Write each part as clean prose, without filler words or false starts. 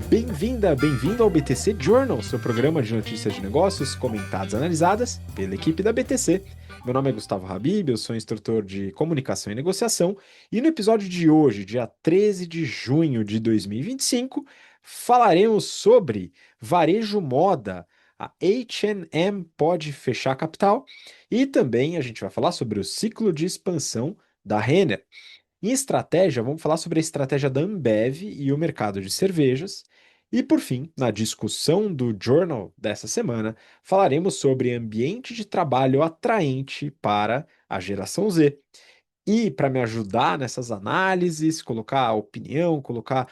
Bem-vinda, bem-vindo ao BTC Journal, seu programa de notícias de negócios comentadas e analisadas pela equipe da BTC. Meu nome é Gustavo Habib, eu sou instrutor de comunicação e negociação, e no episódio de hoje, dia 13 de junho de 2025, falaremos sobre varejo moda. A H&M pode fechar a capital e também a gente vai falar sobre o ciclo de expansão da Renner. Em estratégia, vamos falar sobre a estratégia da Ambev e o mercado de cervejas. E, por fim, na discussão do Journal dessa semana, falaremos sobre ambiente de trabalho atraente para a geração Z. E para me ajudar nessas análises, colocar a opinião, colocar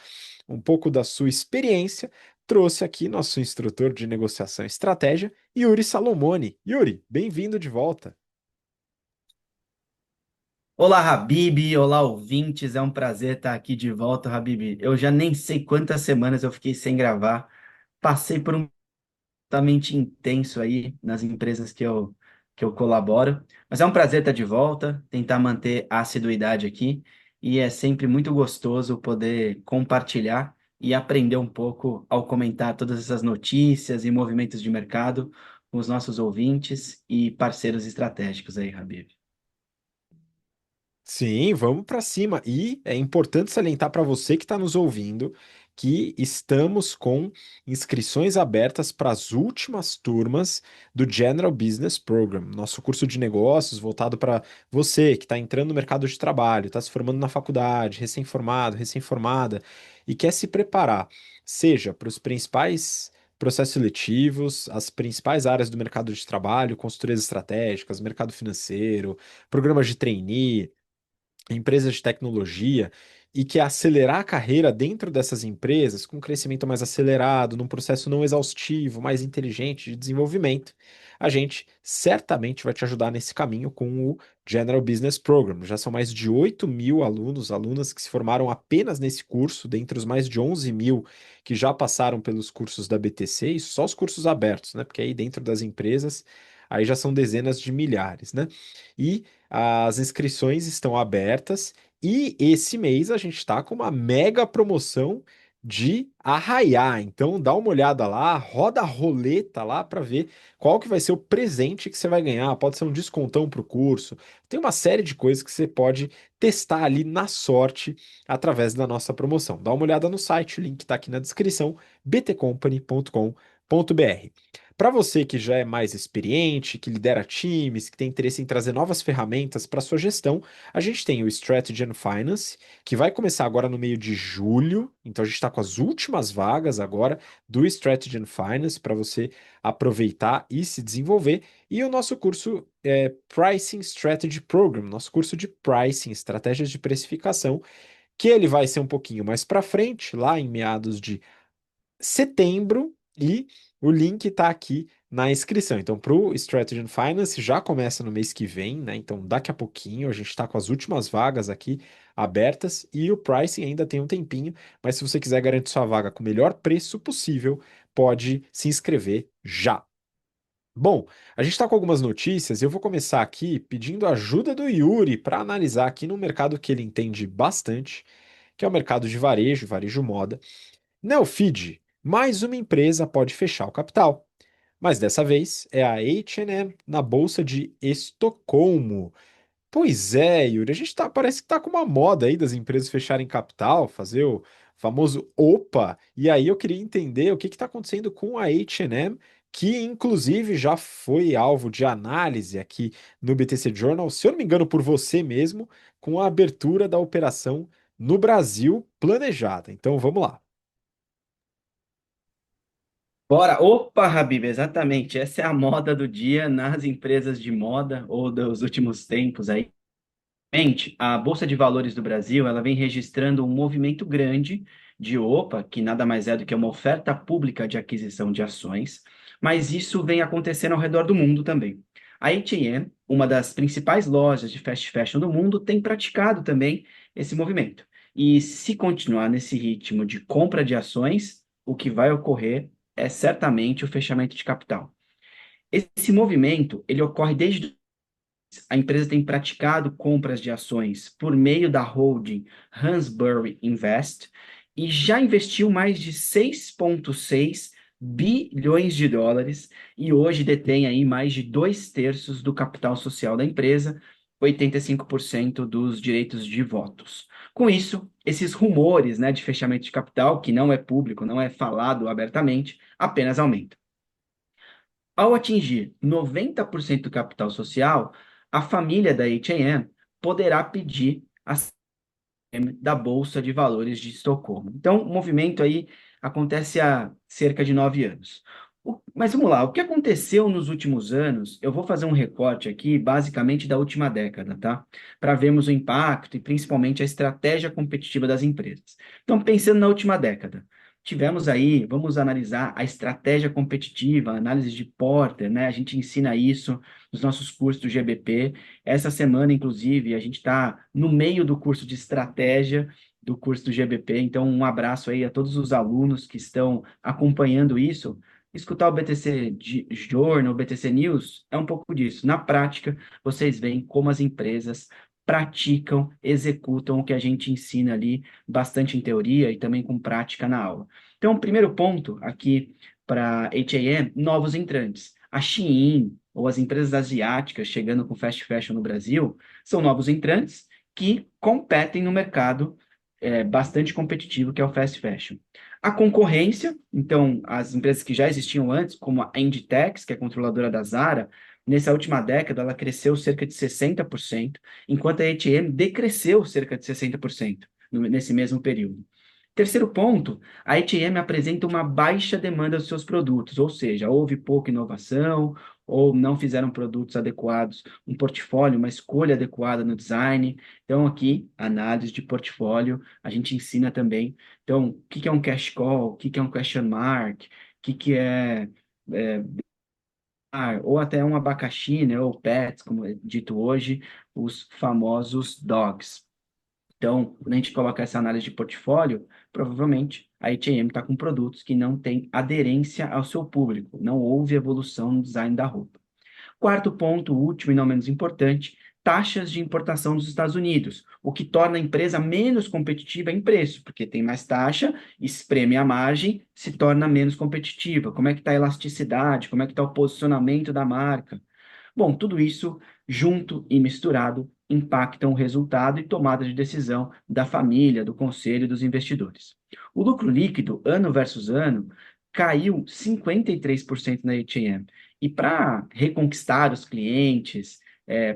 um pouco da sua experiência, trouxe aqui nosso instrutor de negociação e estratégia, Yuri Salomone. Yuri, bem-vindo de volta. Olá, Habib. Olá, ouvintes. É um prazer estar aqui de volta, Habib. Eu já nem sei quantas semanas eu fiquei sem gravar. Passei por um totalmente intenso aí nas empresas que eu colaboro. Mas é um prazer estar de volta, tentar manter a assiduidade aqui. E é sempre muito gostoso poder compartilhar e aprender um pouco ao comentar todas essas notícias e movimentos de mercado com os nossos ouvintes e parceiros estratégicos aí, Habib. Sim, vamos para cima. E é importante salientar para você que está nos ouvindo que estamos com inscrições abertas para as últimas turmas do General Business Program, nosso curso de negócios voltado para você que está entrando no mercado de trabalho, está se formando na faculdade, recém-formado, recém-formada e quer se preparar, seja para os principais processos seletivos, as principais áreas do mercado de trabalho, consultorias estratégicas, mercado financeiro, programas de trainee, empresas de tecnologia e que acelerar a carreira dentro dessas empresas com um crescimento mais acelerado, num processo não exaustivo, mais inteligente de desenvolvimento, a gente certamente vai te ajudar nesse caminho com o General Business Program. Já são mais de 8 mil alunos, alunas que se formaram apenas nesse curso, dentre os mais de 11 mil que já passaram pelos cursos da BTC, e só os cursos abertos, né? Porque aí dentro das empresas, aí já são dezenas de milhares, né? E as inscrições estão abertas e esse mês a gente está com uma mega promoção de Arraiá. Então dá uma olhada lá, roda a roleta lá para ver qual que vai ser o presente que você vai ganhar. Pode ser um descontão para o curso. Tem uma série de coisas que você pode testar ali na sorte através da nossa promoção. Dá uma olhada no site, o link está aqui na descrição, btcompany.com.br. Para você que já é mais experiente, que lidera times, que tem interesse em trazer novas ferramentas para sua gestão, a gente tem o Strategy and Finance, que vai começar agora no meio de julho. Então a gente está com as últimas vagas agora do Strategy and Finance para você aproveitar e se desenvolver. E o nosso curso é Pricing Strategy Program, nosso curso de pricing, estratégias de precificação, que ele vai ser um pouquinho mais para frente, lá em meados de setembro e o link está aqui na inscrição. Então, para o Strategy and Finance já começa no mês que vem, né? Então, daqui a pouquinho a gente está com as últimas vagas aqui abertas e o pricing ainda tem um tempinho, mas se você quiser garantir sua vaga com o melhor preço possível, pode se inscrever já. Bom, a gente está com algumas notícias e eu vou começar aqui pedindo a ajuda do Yuri para analisar aqui no mercado que ele entende bastante, que é o mercado de varejo, varejo moda. Neofeed, mais uma empresa pode fechar o capital, mas dessa vez é a H&M na Bolsa de Estocolmo. Pois é, Yuri, a gente parece que tá com uma moda aí das empresas fecharem capital, fazer o famoso OPA, e aí eu queria entender o que está acontecendo com a H&M, que inclusive já foi alvo de análise aqui no BTC Journal, se eu não me engano por você mesmo, com a abertura da operação no Brasil planejada. Então vamos lá. Bora! Opa, Habib, exatamente. Essa é a moda do dia nas empresas de moda ou dos últimos tempos aí. Gente, a Bolsa de Valores do Brasil, ela vem registrando um movimento grande de OPA, que nada mais é do que uma oferta pública de aquisição de ações, mas isso vem acontecendo ao redor do mundo também. A H&M, uma das principais lojas de fast fashion do mundo, tem praticado também esse movimento. E se continuar nesse ritmo de compra de ações, o que vai ocorrer é certamente o fechamento de capital. Esse movimento, ele ocorre desde a empresa tem praticado compras de ações por meio da holding Hansbury Invest e já investiu mais de 6,6 bilhões de dólares e hoje detém aí mais de 2/3 do capital social da empresa, 85% dos direitos de votos. Com isso, esses rumores, né, de fechamento de capital, que não é público, não é falado abertamente, apenas aumentam. Ao atingir 90% do capital social, a família da H&M poderá pedir a da Bolsa de Valores de Estocolmo. Então, o movimento aí acontece há cerca de 9 anos. Mas vamos lá, o que aconteceu nos últimos anos? Eu vou fazer um recorte aqui, basicamente da última década, tá? Para vermos o impacto e principalmente a estratégia competitiva das empresas. Então, pensando na última década, tivemos aí, vamos analisar a estratégia competitiva, a análise de Porter, né? A gente ensina isso nos nossos cursos do GBP. Essa semana, inclusive, a gente está no meio do curso de estratégia do curso do GBP, então um abraço aí a todos os alunos que estão acompanhando isso. Escutar o BTC Journal, o BTC News, é um pouco disso. Na prática, vocês veem como as empresas praticam, executam o que a gente ensina ali, bastante em teoria e também com prática na aula. Então, o primeiro ponto aqui para H&M, novos entrantes. A Shein, ou as empresas asiáticas chegando com fast fashion no Brasil, são novos entrantes que competem no mercado bastante competitivo que é o fast fashion. A concorrência, então, as empresas que já existiam antes, como a Inditex, que é controladora da Zara, nessa última década ela cresceu cerca de 60%, enquanto a H&M decresceu cerca de 60% nesse mesmo período. Terceiro ponto, a H&M apresenta uma baixa demanda dos seus produtos, ou seja, houve pouca inovação, ou não fizeram produtos adequados, um portfólio, uma escolha adequada no design. Então, aqui, análise de portfólio, a gente ensina também. Então, o que que é um cash call, o que que é um question mark, o que que é ou até um abacaxi, né, ou pets, como é dito hoje, os famosos dogs. Então, quando a gente coloca essa análise de portfólio, provavelmente a H&M está com produtos que não têm aderência ao seu público, não houve evolução no design da roupa. Quarto ponto, último e não menos importante, taxas de importação dos Estados Unidos, o que torna a empresa menos competitiva em preço, porque tem mais taxa, espreme a margem, se torna menos competitiva. Como é que está a elasticidade? Como é que está o posicionamento da marca? Bom, tudo isso junto e misturado impactam o resultado e tomada de decisão da família, do conselho e dos investidores. O lucro líquido, ano versus ano, caiu 53% na H&M. E para reconquistar os clientes,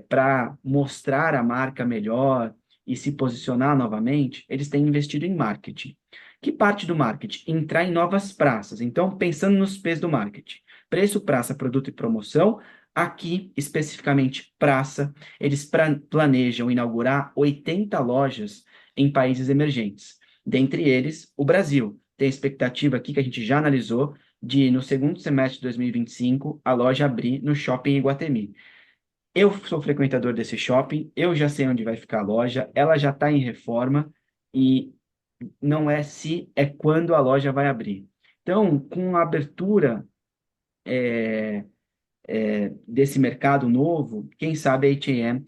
para mostrar a marca melhor e se posicionar novamente, eles têm investido em marketing. Que parte do marketing? Entrar em novas praças. Então, pensando nos P's do marketing. Preço, praça, produto e promoção. Aqui, especificamente praça, eles planejam inaugurar 80 lojas em países emergentes. Dentre eles, o Brasil. Tem a expectativa aqui que a gente já analisou de, no segundo semestre de 2025, a loja abrir no Shopping Iguatemi. Eu sou frequentador desse shopping, eu já sei onde vai ficar a loja, ela já está em reforma e não é se, é quando a loja vai abrir. Então, com a abertura desse mercado novo, quem sabe a H&M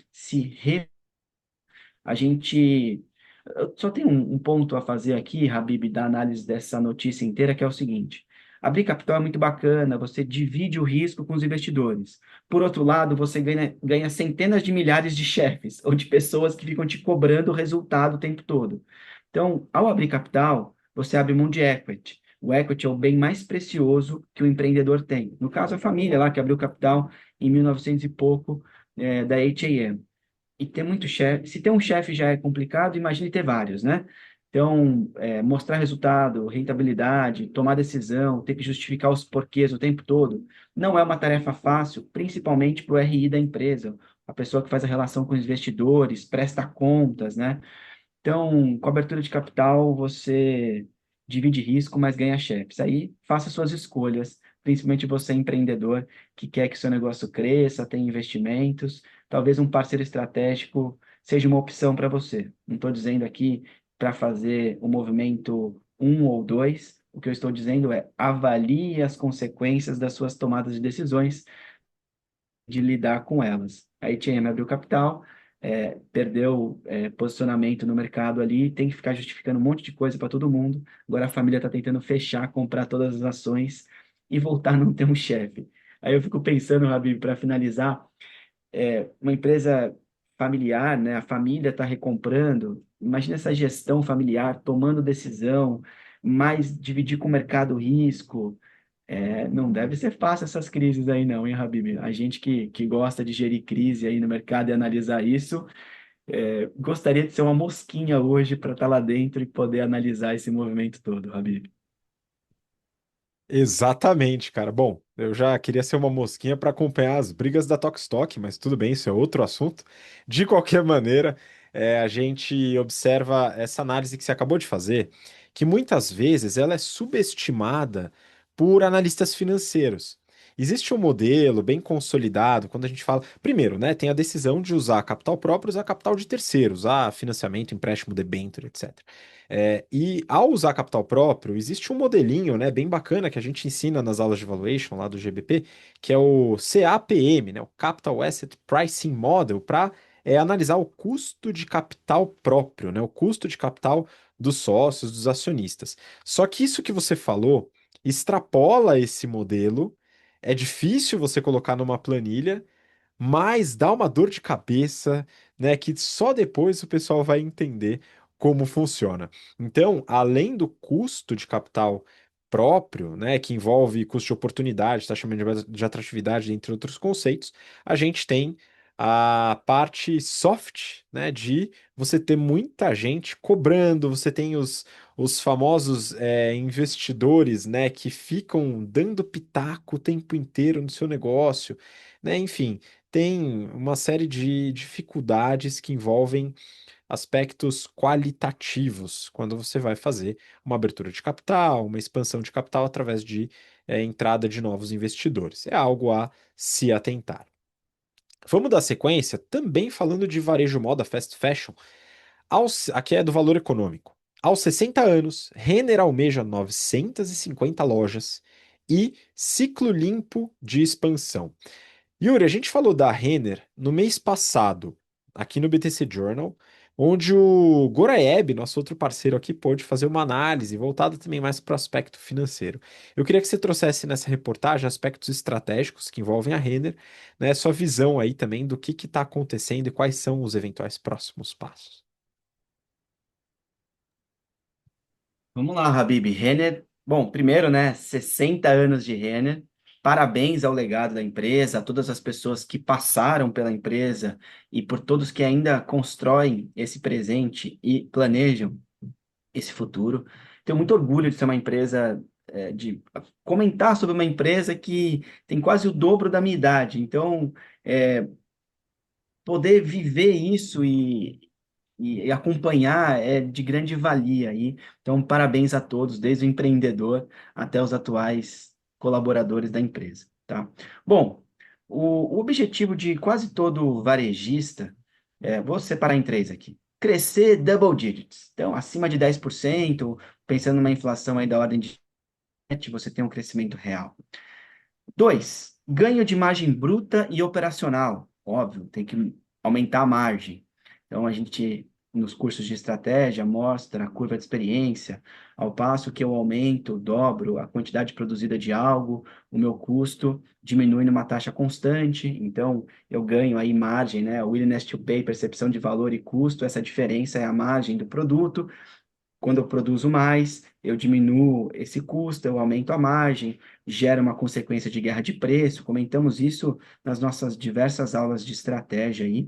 a gente eu só tenho um ponto a fazer aqui, Habib, da análise dessa notícia inteira, que é o seguinte: abrir capital é muito bacana, você divide o risco com os investidores. Por outro lado, você ganha centenas de milhares de chefes ou de pessoas que ficam te cobrando o resultado o tempo todo. Então, ao abrir capital, você abre mão de equity. O equity é o bem mais precioso que o empreendedor tem. No caso, a família lá que abriu capital em 1900 e pouco, da H&M. E ter muito chefe, se ter um chefe já é complicado, imagine ter vários, né? Então, mostrar resultado, rentabilidade, tomar decisão, ter que justificar os porquês o tempo todo, não é uma tarefa fácil, principalmente para o RI da empresa, a pessoa que faz a relação com os investidores, presta contas, né? Então, com a abertura de capital, você divide risco, mas ganha chefes. Aí, faça suas escolhas, principalmente você empreendedor que quer que seu negócio cresça, tem investimentos. Talvez um parceiro estratégico seja uma opção para você. Não estou dizendo aqui para fazer o movimento um ou dois. O que eu estou dizendo é avalie as consequências das suas tomadas de decisões de lidar com elas. A H&M abriu capital, perdeu posicionamento no mercado ali, tem que ficar justificando um monte de coisa para todo mundo. Agora a família está tentando fechar, comprar todas as ações e voltar a não ter um chefe. Aí eu fico pensando, Rabi, para finalizar, uma empresa familiar, né? A família está recomprando. Imagina essa gestão familiar tomando decisão, mas dividir com o mercado o risco. Não deve ser fácil essas crises aí, não, hein, Habib? A gente que gosta de gerir crise aí no mercado e analisar isso, gostaria de ser uma mosquinha hoje para estar lá dentro e poder analisar esse movimento todo, Habib. Exatamente, cara. Bom, eu já queria ser uma mosquinha para acompanhar as brigas da Tokstok, mas tudo bem, isso é outro assunto. De qualquer maneira, a gente observa essa análise que você acabou de fazer, que muitas vezes ela é subestimada por analistas financeiros. Existe um modelo bem consolidado quando a gente fala. Primeiro, né, tem a decisão de usar capital próprio, usar capital de terceiros, usar financiamento, empréstimo, debênture, etc. E ao usar capital próprio, existe um modelinho, né, bem bacana que a gente ensina nas aulas de valuation lá do GBP, que é o CAPM, né, o Capital Asset Pricing Model, para analisar o custo de capital próprio, né, o custo de capital dos sócios, dos acionistas. Só que isso que você falou extrapola esse modelo, é difícil você colocar numa planilha, mas dá uma dor de cabeça, né, que só depois o pessoal vai entender como funciona. Então, além do custo de capital próprio, né, que envolve custo de oportunidade, taxa média de atratividade, entre outros conceitos, a gente tem a parte soft, né, de você ter muita gente cobrando, você tem os famosos investidores, né, que ficam dando pitaco o tempo inteiro no seu negócio, né, enfim, tem uma série de dificuldades que envolvem aspectos qualitativos quando você vai fazer uma abertura de capital, uma expansão de capital através de entrada de novos investidores. É algo a se atentar. Vamos dar sequência também falando de varejo moda, fast fashion. Aqui é do valor econômico. Aos 60 anos, Renner almeja 950 lojas e ciclo limpo de expansão. Yuri, a gente falou da Renner no mês passado, aqui no BTC Journal, onde o Goraieb, nosso outro parceiro aqui, pôde fazer uma análise voltada também mais para o aspecto financeiro. Eu queria que você trouxesse nessa reportagem aspectos estratégicos que envolvem a Renner, né, sua visão aí também do que está acontecendo e quais são os eventuais próximos passos. Vamos lá, Habib. Renner, bom, primeiro, né, 60 anos de Renner. Parabéns ao legado da empresa, a todas as pessoas que passaram pela empresa e por todos que ainda constroem esse presente e planejam esse futuro. Tenho muito orgulho de ser uma empresa, de comentar sobre uma empresa que tem quase o dobro da minha idade. Então, poder viver isso e acompanhar é de grande valia aí. Então, parabéns a todos, desde o empreendedor até os atuais colaboradores da empresa, tá? Bom, o objetivo de quase todo varejista, vou separar em três aqui. Crescer double digits, então acima de 10%, pensando numa inflação aí da ordem de 7, você tem um crescimento real. Dois, ganho de margem bruta e operacional. Óbvio, tem que aumentar a margem. Então, a gente, nos cursos de estratégia, mostra a curva de experiência, ao passo que eu aumento, dobro a quantidade produzida de algo, o meu custo diminui numa taxa constante, então eu ganho aí margem, né? Willingness to pay, percepção de valor e custo, essa diferença é a margem do produto. Quando eu produzo mais, eu diminuo esse custo, eu aumento a margem, gera uma consequência de guerra de preço. Comentamos isso nas nossas diversas aulas de estratégia aí.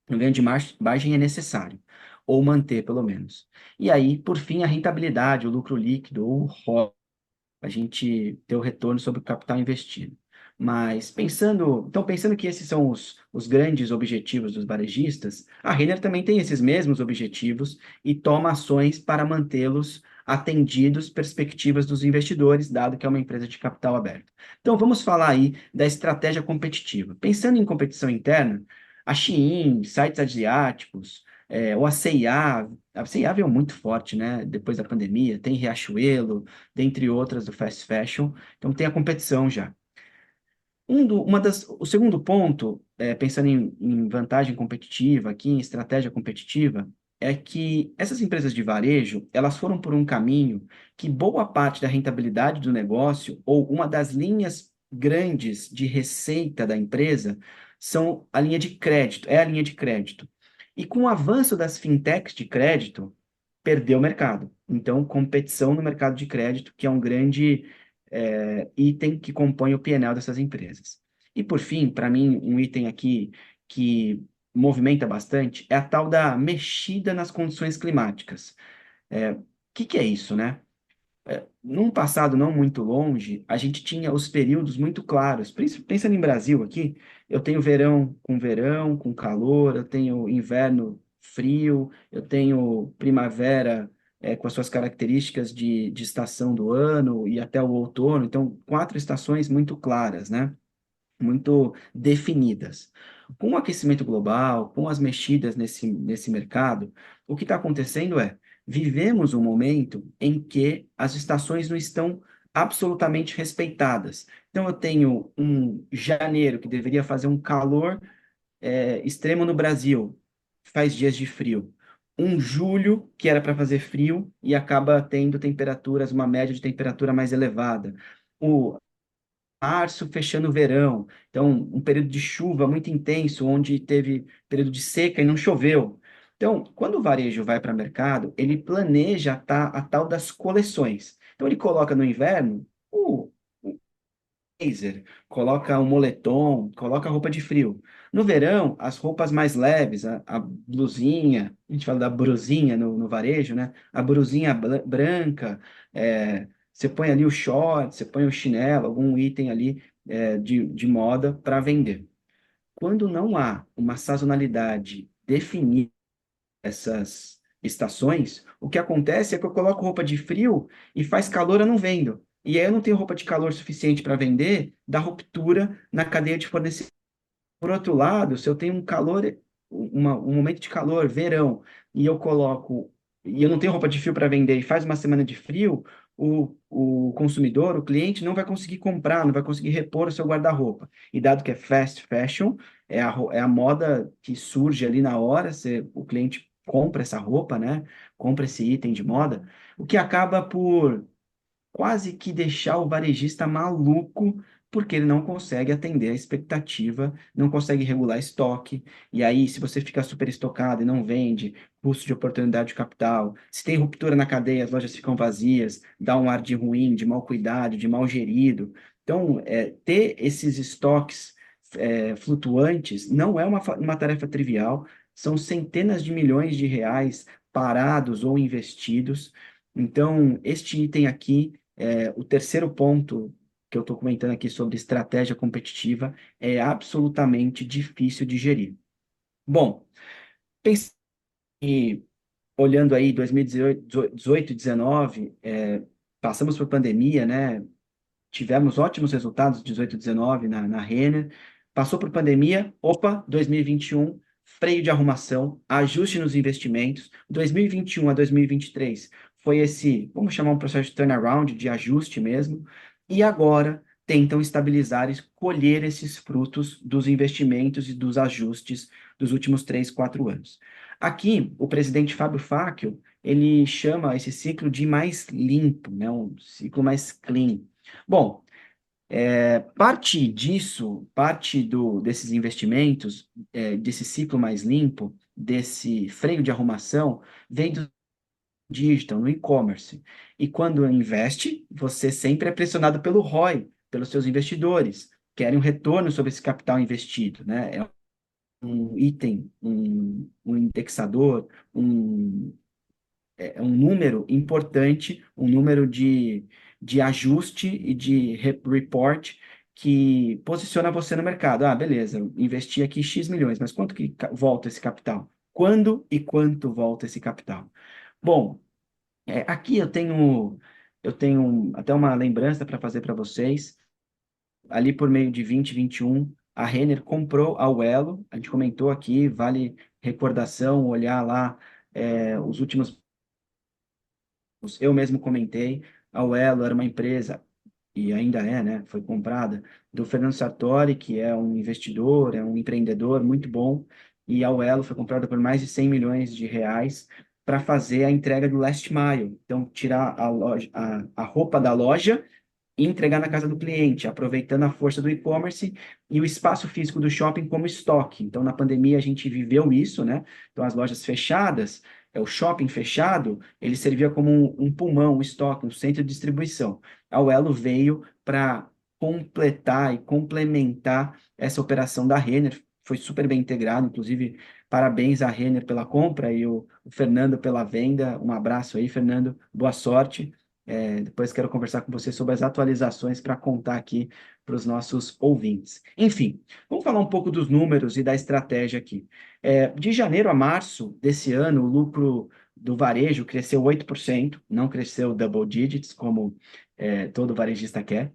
Um ganho de margem é necessário, ou manter pelo menos. E aí, por fim, a rentabilidade, o lucro líquido, ou ROI, a gente ter o retorno sobre o capital investido. Mas pensando que esses são os grandes objetivos dos varejistas, a Renner também tem esses mesmos objetivos e toma ações para mantê-los atendidos perspectivas dos investidores, dado que é uma empresa de capital aberto. Então vamos falar aí da estratégia competitiva. Pensando em competição interna, a Shein, sites asiáticos, ou a C&A veio muito forte, né, depois da pandemia, tem Riachuelo, dentre outras do fast fashion. Então tem a competição já. O segundo ponto, pensando em vantagem competitiva aqui, em estratégia competitiva, é que essas empresas de varejo, elas foram por um caminho que boa parte da rentabilidade do negócio, ou uma das linhas grandes de receita da empresa, são a linha de crédito, é a linha de crédito. E com o avanço das fintechs de crédito, perdeu o mercado. Então, competição no mercado de crédito, que é um grande item que compõe o P&L dessas empresas. E por fim, para mim, um item aqui que movimenta bastante é a tal da mexida nas condições climáticas. Que é isso, né? Num passado não muito longe, a gente tinha os períodos muito claros. Pensando em Brasil aqui, eu tenho verão, com calor, eu tenho inverno frio, eu tenho primavera, com as suas características de estação do ano e até o outono. Então, quatro estações muito claras, né? Muito definidas. Com o aquecimento global, com as mexidas nesse mercado, o que está acontecendo é, vivemos um momento em que as estações não estão absolutamente respeitadas. Então, eu tenho um janeiro que deveria fazer um calor extremo no Brasil, faz dias de frio. Um julho que era para fazer frio e acaba tendo temperaturas, uma média de temperatura mais elevada. O março fechando o verão. Então, um período de chuva muito intenso, onde teve período de seca e não choveu. Então, quando o varejo vai para o mercado, ele planeja a tal das coleções. Então, ele coloca no inverno o blazer, coloca o moletom, coloca a roupa de frio. No verão, as roupas mais leves, a blusinha, a gente fala da brusinha no varejo, né? A brusinha branca, você põe ali o short, você põe o chinelo, algum item ali de moda para vender. Quando não há uma sazonalidade definida essas estações, o que acontece é que eu coloco roupa de frio e faz calor, eu não vendo. E aí eu não tenho roupa de calor suficiente para vender, dá ruptura na cadeia de fornecimento. Por outro lado, se eu tenho um calor, um momento de calor, verão, e eu coloco, e eu não tenho roupa de frio para vender, e faz uma semana de frio, o consumidor, o cliente, não vai conseguir comprar, não vai conseguir repor o seu guarda-roupa. E dado que é fast fashion, é a moda que surge ali na hora, o cliente compra essa roupa, né? Compra esse item de moda, o que acaba por quase que deixar o varejista maluco, porque ele não consegue atender a expectativa, não consegue regular estoque. E aí, se você fica super estocado e não vende, custo de oportunidade de capital, se tem ruptura na cadeia, as lojas ficam vazias, dá um ar de ruim, de mau cuidado, de mal gerido. Então, ter esses estoques flutuantes não é uma tarefa trivial, são centenas de milhões de reais parados ou investidos. Então, este item aqui o terceiro ponto que eu estou comentando aqui sobre estratégia competitiva é absolutamente difícil de gerir. Bom, pensando e olhando aí 2018, 18 e 19, passamos por pandemia, né? Tivemos ótimos resultados 18 e 19 na Renner. Passou por pandemia, opa, 2021, freio de arrumação, ajuste nos investimentos. 2021 a 2023 foi vamos chamar um processo de turnaround, de ajuste mesmo. E agora tentam estabilizar e colher esses frutos dos investimentos e dos ajustes dos últimos 3, 4 anos. Aqui, o presidente Fábio Facchio, ele chama esse ciclo de mais limpo, né? Um ciclo mais clean. Bom, parte disso, desses investimentos, desse ciclo mais limpo, desse freio de arrumação, vem do digital, no e-commerce. E quando investe, você sempre é pressionado pelo ROI, pelos seus investidores, querem um retorno sobre esse capital investido, né? É um item, um indexador, um número importante, um número de ajuste e de report que posiciona você no mercado. Ah, beleza, eu investi aqui X milhões, mas quanto que volta esse capital? Quando e quanto volta esse capital? Bom, aqui eu tenho até uma lembrança para fazer para vocês. Ali por meio de 2021, a Renner comprou a Uelo, a gente comentou aqui, vale recordação, olhar lá os últimos eu mesmo comentei, a Uelo era uma empresa e ainda é, né? Foi comprada, do Fernando Sartori, que é um investidor, é um empreendedor muito bom, e a Uelo foi comprada por mais de 100 milhões de reais para fazer a entrega do last mile. Então, tirar a loja, a roupa da loja e entregar na casa do cliente, aproveitando a força do e-commerce e o espaço físico do shopping como estoque. Então, na pandemia, a gente viveu isso, né? Então, as lojas fechadas, o shopping fechado, ele servia como um pulmão, um estoque, um centro de distribuição. A Uelo veio para completar e complementar essa operação da Renner. Foi super bem integrado, inclusive, parabéns à Renner pela compra e o Fernando pela venda. Um abraço aí, Fernando, boa sorte. Depois quero conversar com você sobre as atualizações para contar aqui para os nossos ouvintes. Enfim, vamos falar um pouco dos números e da estratégia aqui. De janeiro a março desse ano, o lucro do varejo cresceu 8%, não cresceu double digits, como todo varejista quer.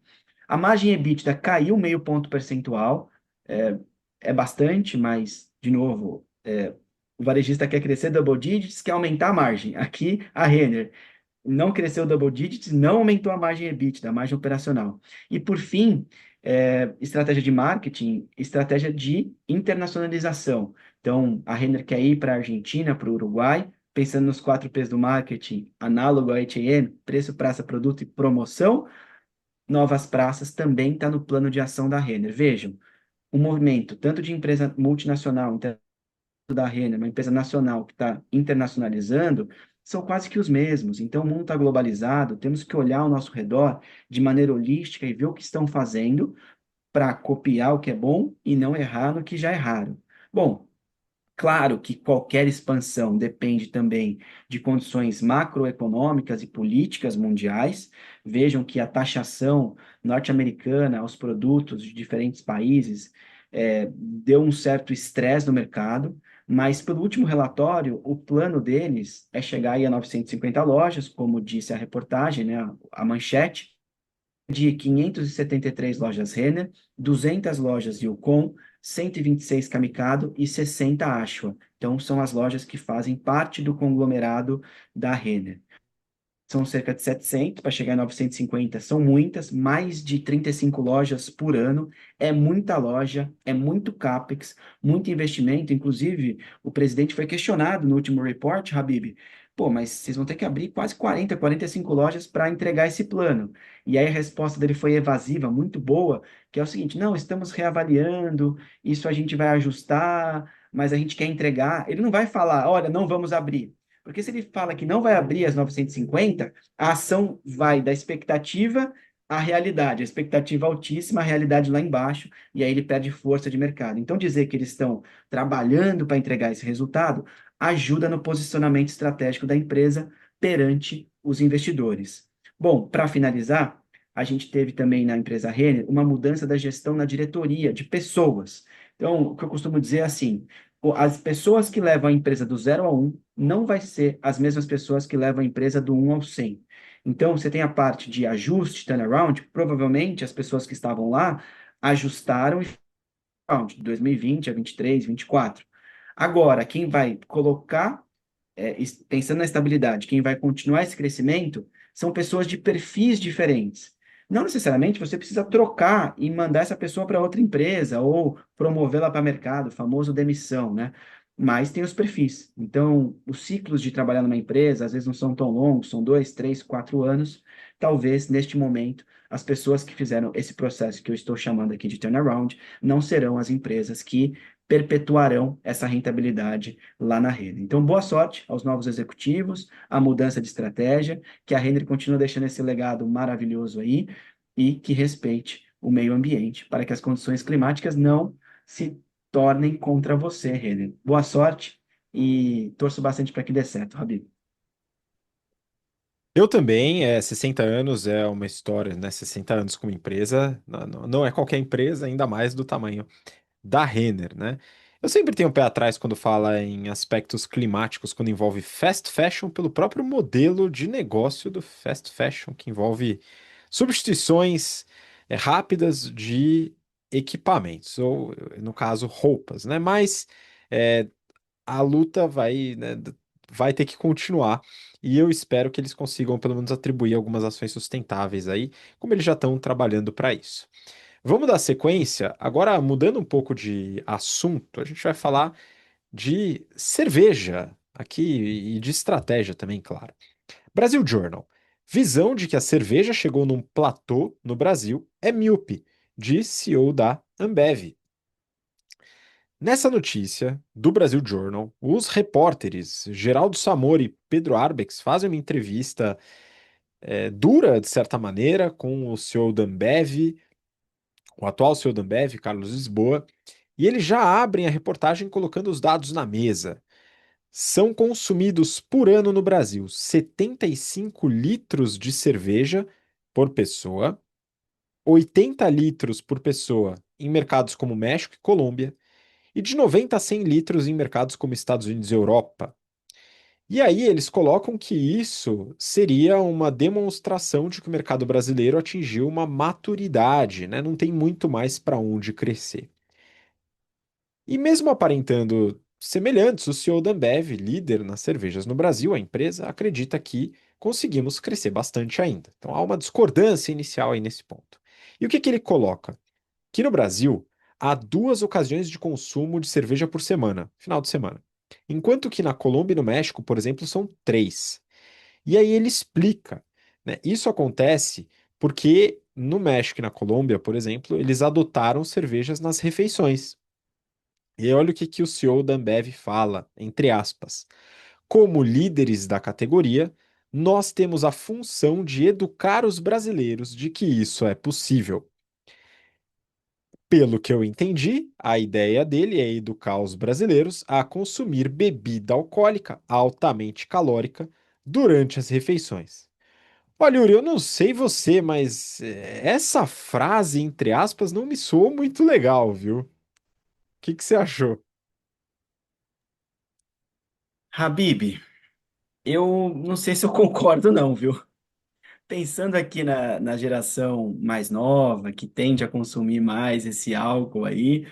A margem EBITDA caiu meio ponto percentual, é, é bastante, mas, de novo, o varejista quer crescer double digits, quer aumentar a margem. Aqui, a Renner não cresceu double digits, não aumentou a margem EBITDA, a margem operacional. E, por fim, estratégia de marketing, estratégia de internacionalização. Então, a Renner quer ir para a Argentina, para o Uruguai, pensando nos 4 P's do marketing, análogo ao H&M, preço, praça, produto e promoção. Novas praças também está no plano de ação da Renner. Vejam, o movimento tanto de empresa multinacional, da Renner, uma empresa nacional que está internacionalizando, são quase que os mesmos. Então, o mundo está globalizado, temos que olhar ao nosso redor de maneira holística e ver o que estão fazendo para copiar o que é bom e não errar no que já erraram. Bom, claro que qualquer expansão depende também de condições macroeconômicas e políticas mundiais. Vejam que a taxação norte-americana aos produtos de diferentes países deu um certo estresse no mercado, mas pelo último relatório, o plano deles é chegar aí a 950 lojas, como disse a reportagem, né, a manchete, de 573 lojas Renner, 200 lojas Yukon, 126 Camicado e 60 Ashua. Então, são as lojas que fazem parte do conglomerado da Renner. São cerca de 700, para chegar em 950 são muitas, mais de 35 lojas por ano, é muita loja, é muito CAPEX, muito investimento, inclusive o presidente foi questionado no último report, Habib, pô, mas vocês vão ter que abrir quase 40, 45 lojas para entregar esse plano. E aí a resposta dele foi evasiva, muito boa, que é o seguinte, não, estamos reavaliando, isso a gente vai ajustar, mas a gente quer entregar. Ele não vai falar, olha, não vamos abrir. Porque se ele fala que não vai abrir as 950, a ação vai da expectativa à realidade. A expectativa altíssima, a realidade lá embaixo, e aí ele perde força de mercado. Então, dizer que eles estão trabalhando para entregar esse resultado ajuda no posicionamento estratégico da empresa perante os investidores. Bom, para finalizar, a gente teve também na empresa Renner uma mudança da gestão na diretoria de pessoas. Então, o que eu costumo dizer é assim: as pessoas que levam a empresa do 0 a 1 não vai ser as mesmas pessoas que levam a empresa do 1 ao 100. Então, você tem a parte de ajuste, turnaround, provavelmente as pessoas que estavam lá ajustaram de 2020 a 23, 24. Agora, quem vai colocar, pensando na estabilidade, quem vai continuar esse crescimento são pessoas de perfis diferentes. Não necessariamente você precisa trocar e mandar essa pessoa para outra empresa ou promovê-la para mercado, famoso demissão, né? Mas tem os perfis. Então, os ciclos de trabalhar numa empresa às vezes não são tão longos, são 2, 3, 4 anos. Talvez, neste momento, as pessoas que fizeram esse processo que eu estou chamando aqui de turnaround não serão as empresas que perpetuarão essa rentabilidade lá na rede. Então, boa sorte aos novos executivos, a mudança de estratégia, que a Renner continue deixando esse legado maravilhoso aí e que respeite o meio ambiente para que as condições climáticas não se tornem contra você, Renner. Boa sorte e torço bastante para que dê certo, Habib. Eu também, 60 anos é uma história, né? 60 anos como empresa, não é qualquer empresa, ainda mais do tamanho da Renner, né? Eu sempre tenho o pé atrás quando fala em aspectos climáticos, quando envolve fast fashion, pelo próprio modelo de negócio do fast fashion, que envolve substituições rápidas de equipamentos, ou no caso, roupas, né? Mas é, a luta vai, né, vai ter que continuar. E eu espero que eles consigam pelo menos atribuir algumas ações sustentáveis aí, como eles já estão trabalhando para isso. Vamos dar sequência. Agora, mudando um pouco de assunto, a gente vai falar de cerveja aqui e de estratégia também, claro. Brasil Journal. Visão de que a cerveja chegou num platô no Brasil é míope, diz CEO da Ambev. Nessa notícia do Brasil Journal, os repórteres Geraldo Samori e Pedro Arbex fazem uma entrevista dura, de certa maneira, com o CEO da Ambev, o atual CEO da Ambev, Carlos Lisboa, e eles já abrem a reportagem colocando os dados na mesa. São consumidos por ano no Brasil 75 litros de cerveja por pessoa, 80 litros por pessoa em mercados como México e Colômbia, e de 90 a 100 litros em mercados como Estados Unidos e Europa. E aí eles colocam que isso seria uma demonstração de que o mercado brasileiro atingiu uma maturidade, né? Não tem muito mais para onde crescer. E mesmo aparentando semelhantes, o CEO da Ambev, líder nas cervejas no Brasil, a empresa, acredita que conseguimos crescer bastante ainda. Então há uma discordância inicial aí nesse ponto. E o que que ele coloca? Que no Brasil há duas ocasiões de consumo de cerveja por semana, final de semana. Enquanto que na Colômbia e no México, por exemplo, são três. E aí ele explica, né? Isso acontece porque no México e na Colômbia, por exemplo, eles adotaram cervejas nas refeições. E aí olha o que, que o CEO da Ambev fala, entre aspas. Como líderes da categoria, nós temos a função de educar os brasileiros de que isso é possível. Pelo que eu entendi, a ideia dele é educar os brasileiros a consumir bebida alcoólica altamente calórica durante as refeições. Olha, Yuri, eu não sei você, mas essa frase, entre aspas, não me soou muito legal, viu? O que que você achou? Habib, eu não sei se eu concordo não, viu? Pensando aqui na geração mais nova, que tende a consumir mais esse álcool aí,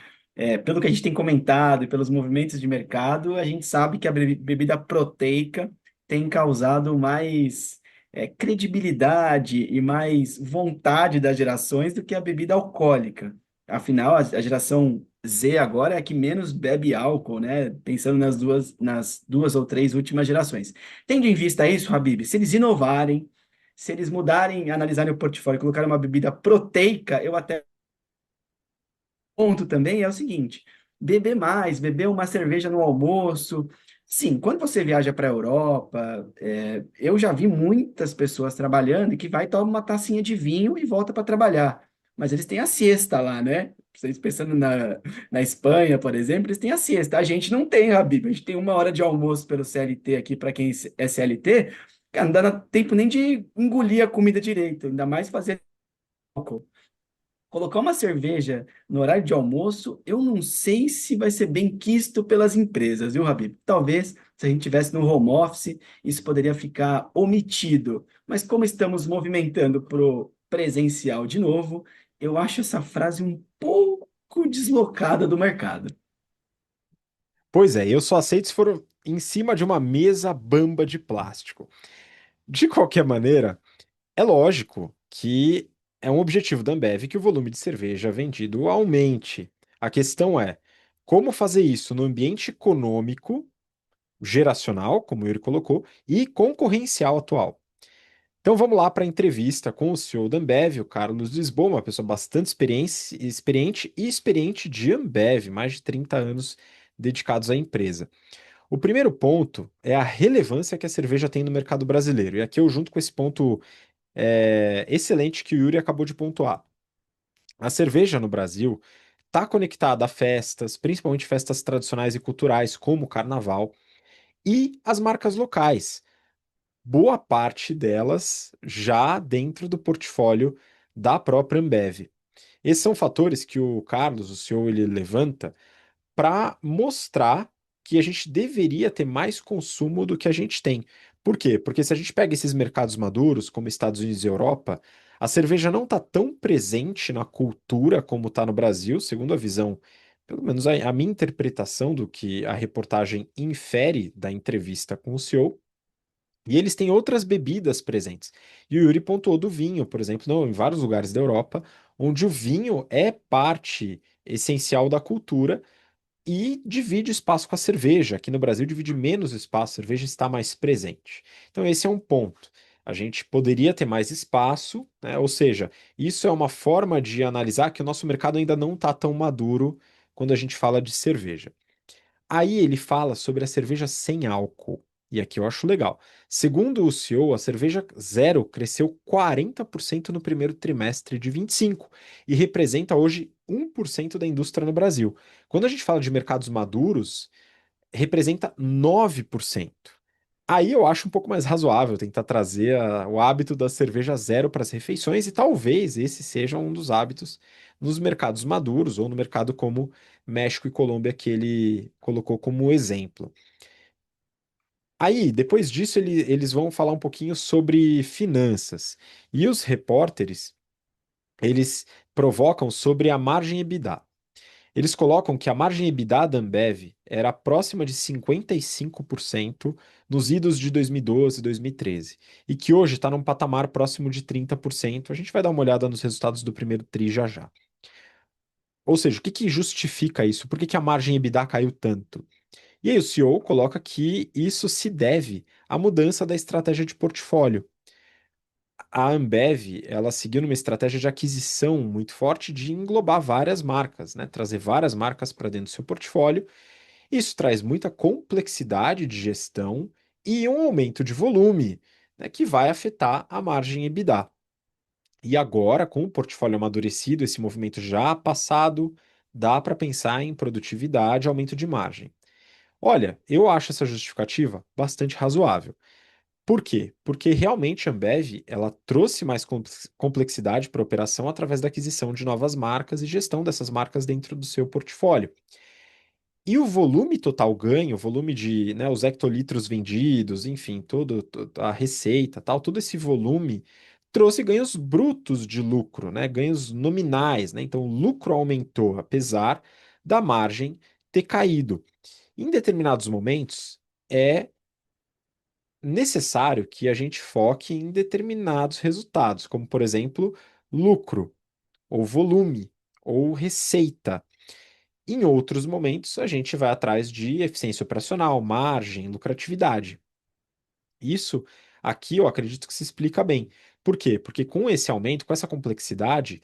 pelo que a gente tem comentado e pelos movimentos de mercado, a gente sabe que a bebida proteica tem causado mais credibilidade e mais vontade das gerações do que a bebida alcoólica. Afinal, a geração Z agora é a que menos bebe álcool, né? Pensando nas duas ou três últimas gerações. Tendo em vista isso, Habib, se eles inovarem, se eles mudarem, analisarem o portfólio e colocarem uma bebida proteica, eu até ponto também é o seguinte: beber mais, beber uma cerveja no almoço. Sim, quando você viaja para a Europa, eu já vi muitas pessoas trabalhando e que vai tomar uma tacinha de vinho e volta para trabalhar. Mas eles têm a siesta lá, né? Vocês pensando na Espanha, por exemplo, eles têm a siesta. A gente não tem, Habib. A gente tem 1 hora de almoço pelo CLT aqui para quem é CLT. Cara, não dá tempo nem de engolir a comida direito, ainda mais fazer álcool. Colocar uma cerveja no horário de almoço, eu não sei se vai ser bem quisto pelas empresas, viu, Habib? Talvez, se a gente tivesse no home office, isso poderia ficar omitido. Mas como estamos movimentando para o presencial de novo, eu acho essa frase um pouco deslocada do mercado. Pois é, eu só aceito se for em cima de uma mesa bamba de plástico. De qualquer maneira, é lógico que é um objetivo da Ambev que o volume de cerveja vendido aumente. A questão é como fazer isso no ambiente econômico, geracional, como ele colocou, e concorrencial atual. Então vamos lá para a entrevista com o CEO da Ambev, o Carlos Lisboa, uma pessoa bastante experiente de Ambev, mais de 30 anos dedicados à empresa. O primeiro ponto é a relevância que a cerveja tem no mercado brasileiro. E aqui eu junto com esse ponto excelente que o Yuri acabou de pontuar. A cerveja no Brasil está conectada a festas, principalmente festas tradicionais e culturais, como o carnaval, e as marcas locais. Boa parte delas já dentro do portfólio da própria Ambev. Esses são fatores que o Carlos, o CEO, ele levanta para mostrar que a gente deveria ter mais consumo do que a gente tem. Por quê? Porque se a gente pega esses mercados maduros, como Estados Unidos e Europa, a cerveja não está tão presente na cultura como está no Brasil, segundo a visão pelo menos a minha interpretação do que a reportagem infere da entrevista com o CEO. E eles têm outras bebidas presentes. E o Yuri pontuou do vinho, por exemplo, não, em vários lugares da Europa, onde o vinho é parte essencial da cultura e divide espaço com a cerveja. Aqui no Brasil divide menos espaço, a cerveja está mais presente. Então esse é um ponto. A gente poderia ter mais espaço, né? Ou seja, isso é uma forma de analisar que o nosso mercado ainda não está tão maduro quando a gente fala de cerveja. Aí ele fala sobre a cerveja sem álcool. E aqui eu acho legal. Segundo o CEO, a cerveja zero cresceu 40% no primeiro trimestre de 25 e representa hoje 1% da indústria no Brasil. Quando a gente fala de mercados maduros, representa 9%. Aí eu acho um pouco mais razoável tentar trazer o hábito da cerveja zero para as refeições e talvez esse seja um dos hábitos nos mercados maduros ou no mercado como México e Colômbia que ele colocou como exemplo. Aí, depois disso, eles vão falar um pouquinho sobre finanças. E os repórteres, eles provocam sobre a margem EBITDA. Eles colocam que a margem EBITDA da Ambev era próxima de 55% nos idos de 2012 e 2013, e que hoje está num patamar próximo de 30%. A gente vai dar uma olhada nos resultados do primeiro tri já já. Ou seja, o que que justifica isso? Por que que a margem EBITDA caiu tanto? E aí o CEO coloca que isso se deve à mudança da estratégia de portfólio. A Ambev, ela seguiu numa estratégia de aquisição muito forte de englobar várias marcas, né? Trazer várias marcas para dentro do seu portfólio. Isso traz muita complexidade de gestão e um aumento de volume, né, que vai afetar a margem EBITDA. E agora, com o portfólio amadurecido, esse movimento já passado, dá para pensar em produtividade e aumento de margem. Olha, eu acho essa justificativa bastante razoável. Por quê? Porque realmente a Ambev ela trouxe mais complexidade para a operação através da aquisição de novas marcas e gestão dessas marcas dentro do seu portfólio. E o volume total ganho, o volume de, né, os hectolitros vendidos, enfim, a receita, tal, todo esse volume trouxe ganhos brutos de lucro, né, ganhos nominais, né? Então o lucro aumentou, apesar da margem ter caído. Em determinados momentos, é necessário que a gente foque em determinados resultados, como, por exemplo, lucro, ou volume, ou receita. Em outros momentos, a gente vai atrás de eficiência operacional, margem, lucratividade. Isso aqui eu acredito que se explica bem. Por quê? Porque com esse aumento, com essa complexidade,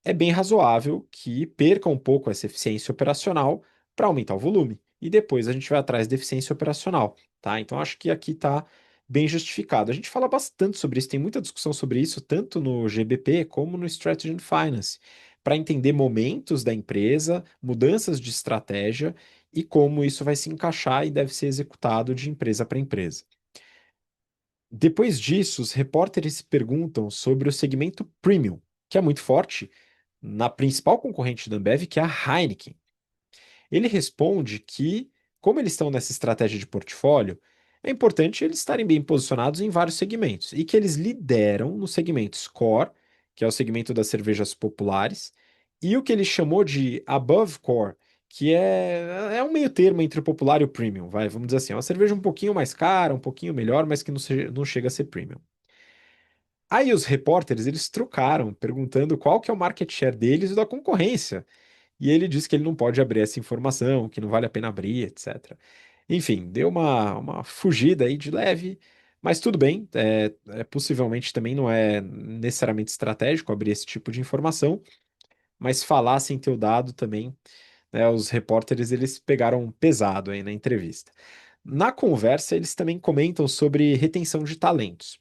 é bem razoável que perca um pouco essa eficiência operacional para aumentar o volume. E depois a gente vai atrás da eficiência operacional, tá? Então acho que aqui está bem justificado. A gente fala bastante sobre isso, tem muita discussão sobre isso, tanto no GBP como no Strategy and Finance, para entender momentos da empresa, mudanças de estratégia e como isso vai se encaixar e deve ser executado de empresa para empresa. Depois disso, os repórteres perguntam sobre o segmento premium, que é muito forte na principal concorrente da Ambev, que é a Heineken. Ele responde que, como eles estão nessa estratégia de portfólio, é importante eles estarem bem posicionados em vários segmentos e que eles lideram no segmento Core, que é o segmento das cervejas populares, e o que ele chamou de Above Core, que é um meio termo entre o popular e o premium, vai, vamos dizer assim, é uma cerveja um pouquinho mais cara, um pouquinho melhor, mas que não chega a ser premium. Aí os repórteres, eles trocaram, perguntando qual que é o market share deles e da concorrência. E ele disse que ele não pode abrir essa informação, que não vale a pena abrir, etc. Enfim, deu uma fugida aí de leve, mas tudo bem. Possivelmente também não é necessariamente estratégico abrir esse tipo de informação, mas falar sem ter o dado também, né, os repórteres eles pegaram pesado aí na entrevista. Na conversa, eles também comentam sobre retenção de talentos.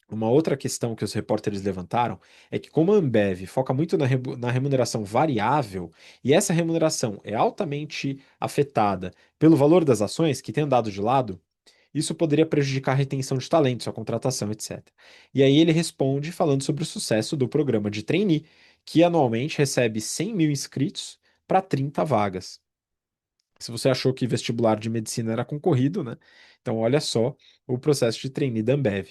Uma outra questão que os repórteres levantaram é que, como a Ambev foca muito na remuneração variável, e essa remuneração é altamente afetada pelo valor das ações, que tem andado de lado, isso poderia prejudicar a retenção de talentos, a contratação, etc. E aí ele responde falando sobre o sucesso do programa de trainee, que anualmente recebe 100 mil inscritos para 30 vagas. Se você achou que vestibular de medicina era concorrido, né? Então olha só o processo de trainee da Ambev.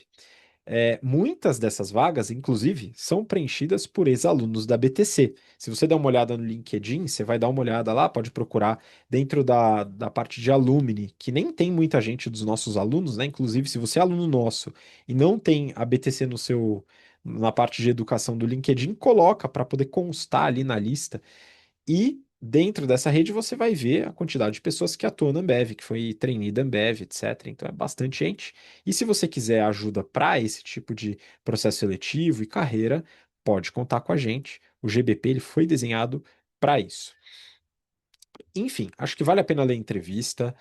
Muitas dessas vagas, inclusive, são preenchidas por ex-alunos da BTC. Se você der uma olhada no LinkedIn, você vai dar uma olhada lá, pode procurar dentro da parte de alumni, que nem tem muita gente dos nossos alunos, né? Inclusive, se você é aluno nosso e não tem a BTC na parte de educação do LinkedIn, coloca para poder constar ali na lista. E dentro dessa rede você vai ver a quantidade de pessoas que atuam na Ambev, que foi trainee da Ambev, etc. Então é bastante gente. E se você quiser ajuda para esse tipo de processo seletivo e carreira, pode contar com a gente. O GBP ele foi desenhado para isso. Enfim, acho que vale a pena ler a entrevista.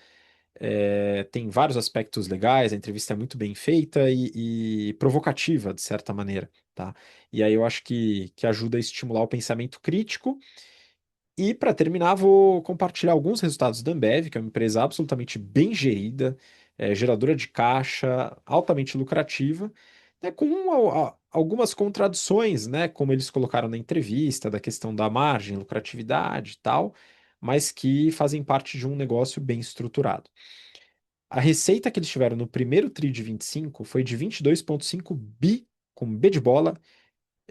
Tem vários aspectos legais, a entrevista é muito bem feita e provocativa, de certa maneira, tá? E aí eu acho que ajuda a estimular o pensamento crítico e para terminar, vou compartilhar alguns resultados da Ambev, que é uma empresa absolutamente bem gerida, geradora de caixa, altamente lucrativa, né, com algumas contradições, né, como eles colocaram na entrevista, da questão da margem, lucratividade e tal, mas que fazem parte de um negócio bem estruturado. A receita que eles tiveram no primeiro TRI de 25 foi de 22,5 bi, com B de bola,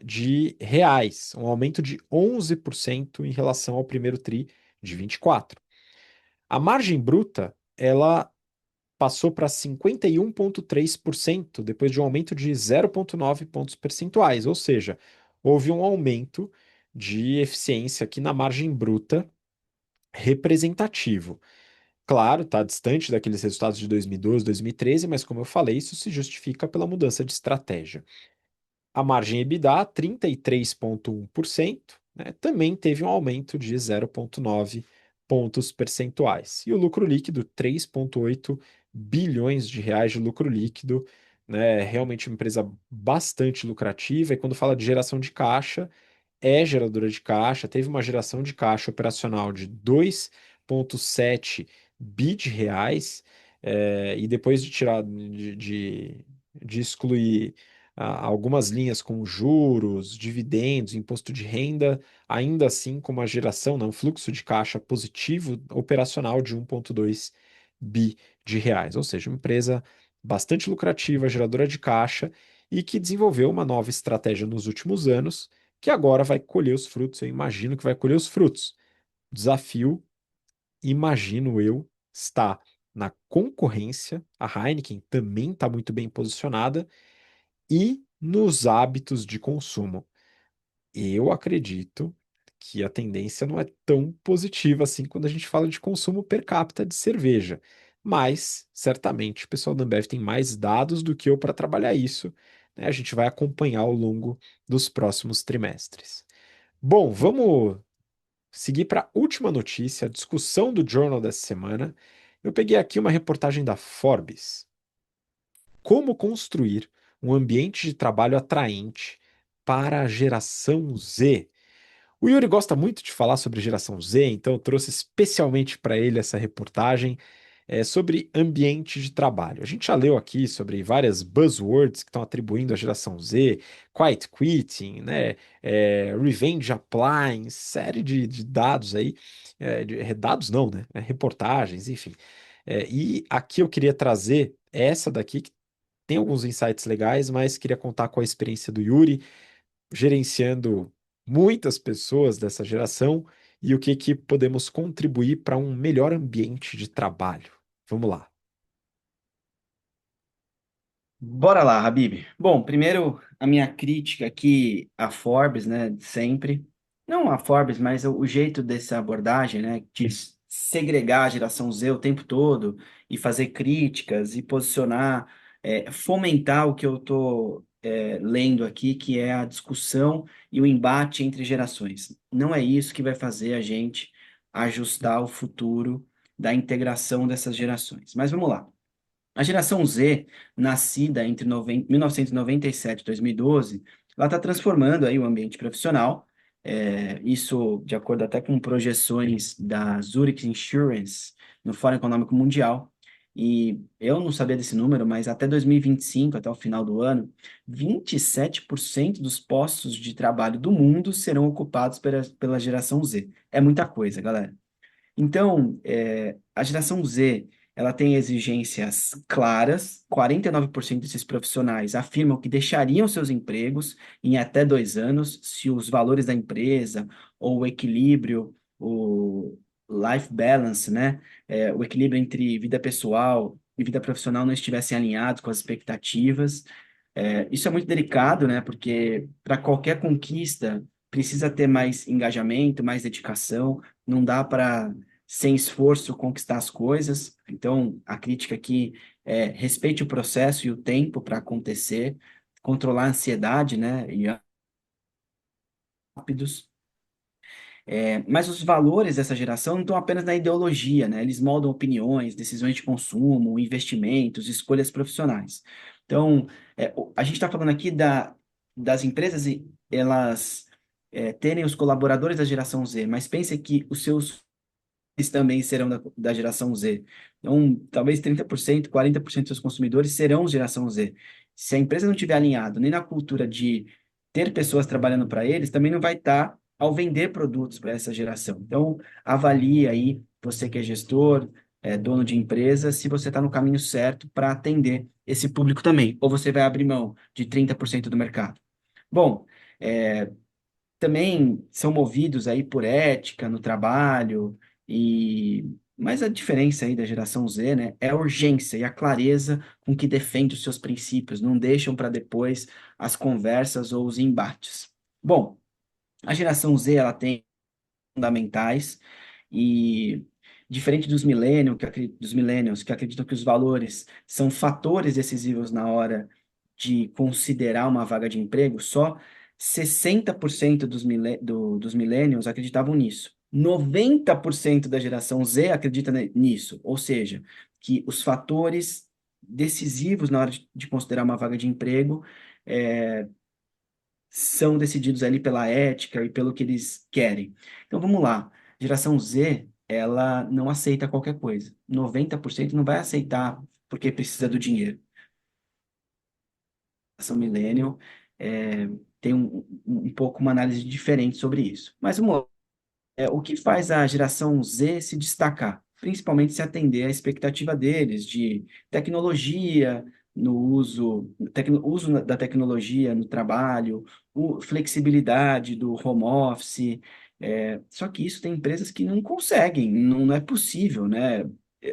de reais, um aumento de 11% em relação ao primeiro TRI de 24. A margem bruta, ela passou para 51,3% depois de um aumento de 0,9 pontos percentuais, ou seja, houve um aumento de eficiência aqui na margem bruta representativo. Claro, está distante daqueles resultados de 2012, 2013, mas como eu falei, isso se justifica pela mudança de estratégia. A margem EBITDA, 33,1%, né, também teve um aumento de 0,9 pontos percentuais. E o lucro líquido, 3,8 bilhões de reais de lucro líquido, né, realmente uma empresa bastante lucrativa. E quando fala de geração de caixa, é geradora de caixa, teve uma geração de caixa operacional de 2,7 bi de reais, e depois de tirar de excluir algumas linhas com juros, dividendos, imposto de renda, ainda assim com uma geração, não, um fluxo de caixa positivo operacional de 1,2 bi de reais, ou seja, uma empresa bastante lucrativa, geradora de caixa e que desenvolveu uma nova estratégia nos últimos anos que agora vai colher os frutos. Eu imagino que vai colher os frutos. O desafio, imagino eu, está na concorrência. A Heineken também está muito bem posicionada e nos hábitos de consumo. Eu acredito que a tendência não é tão positiva assim quando a gente fala de consumo per capita de cerveja. Mas, certamente, o pessoal da Ambev tem mais dados do que eu para trabalhar isso, né? A gente vai acompanhar ao longo dos próximos trimestres. Bom, vamos seguir para a última notícia, a discussão do Journal dessa semana. Eu peguei aqui uma reportagem da Forbes. Como construir um ambiente de trabalho atraente para a geração Z? O Yuri gosta muito de falar sobre geração Z, então eu trouxe especialmente para ele essa reportagem sobre ambiente de trabalho. A gente já leu aqui sobre várias buzzwords que estão atribuindo à geração Z, quiet quitting, né, revenge applying, série de dados aí, dados não, né, reportagens, enfim. E aqui eu queria trazer essa daqui, que tem alguns insights legais, mas queria contar com a experiência do Yuri gerenciando muitas pessoas dessa geração e o que que podemos contribuir para um melhor ambiente de trabalho. Vamos lá. Bora lá, Habib. Bom, primeiro a minha crítica aqui à Forbes, né, de sempre. Não a Forbes, mas o jeito dessa abordagem, né, de segregar a geração Z o tempo todo e fazer críticas e posicionar, fomentar o que eu estou lendo aqui, que é a discussão e o embate entre gerações. Não é isso que vai fazer a gente ajustar o futuro da integração dessas gerações. Mas vamos lá. A geração Z, nascida entre 1997 e 2012, ela está transformando aí o ambiente profissional, isso de acordo até com projeções da Zurich Insurance no Fórum Econômico Mundial. E eu não sabia desse número, mas até 2025, até o final do ano, 27% dos postos de trabalho do mundo serão ocupados pela geração Z. É muita coisa, galera. Então, a geração Z ela tem exigências claras. 49% desses profissionais afirmam que deixariam seus empregos em até 2 anos se os valores da empresa ou o equilíbrio, o life balance, né? O equilíbrio entre vida pessoal e vida profissional não estivessem alinhados com as expectativas. Isso é muito delicado, né? Porque para qualquer conquista precisa ter mais engajamento, mais dedicação. Não dá para, sem esforço, conquistar as coisas. Então, a crítica aqui é respeite o processo e o tempo para acontecer, controlar a ansiedade, né? E rápidos. Mas os valores dessa geração não estão apenas na ideologia, né? Eles moldam opiniões, decisões de consumo, investimentos, escolhas profissionais. Então, a gente está falando aqui das empresas e elas terem os colaboradores da geração Z, mas pense que os seus eles também serão da geração Z. Então, talvez 30%, 40% dos consumidores serão geração Z. Se a empresa não tiver alinhado nem na cultura de ter pessoas trabalhando para eles, também não vai estar ao vender produtos para essa geração. Então, avalie aí, você que é gestor, dono de empresa, se você está no caminho certo para atender esse público também. Ou você vai abrir mão de 30% do mercado. Bom, é, também são movidos aí por ética no trabalho e mas a diferença aí da geração Z, né, é a urgência e a clareza com que defende os seus princípios, não deixam para depois as conversas ou os embates. Bom, a geração Z ela tem fundamentais e diferente dos millennials que acreditam que os valores são fatores decisivos na hora de considerar uma vaga de emprego, só 60% dos millennials acreditavam nisso. 90% da geração Z acredita nisso, ou seja, que os fatores decisivos na hora de considerar uma vaga de emprego é, são decididos ali pela ética e pelo que eles querem. Então vamos lá. Geração Z, ela não aceita qualquer coisa. 90% não vai aceitar porque precisa do dinheiro. A geração millennial tem um pouco uma análise diferente sobre isso. Mas vamos lá. O que faz a geração Z se destacar? Principalmente se atender à expectativa deles de tecnologia no uso da tecnologia no trabalho, flexibilidade do home office. Só que isso tem empresas que não conseguem, não é possível, né?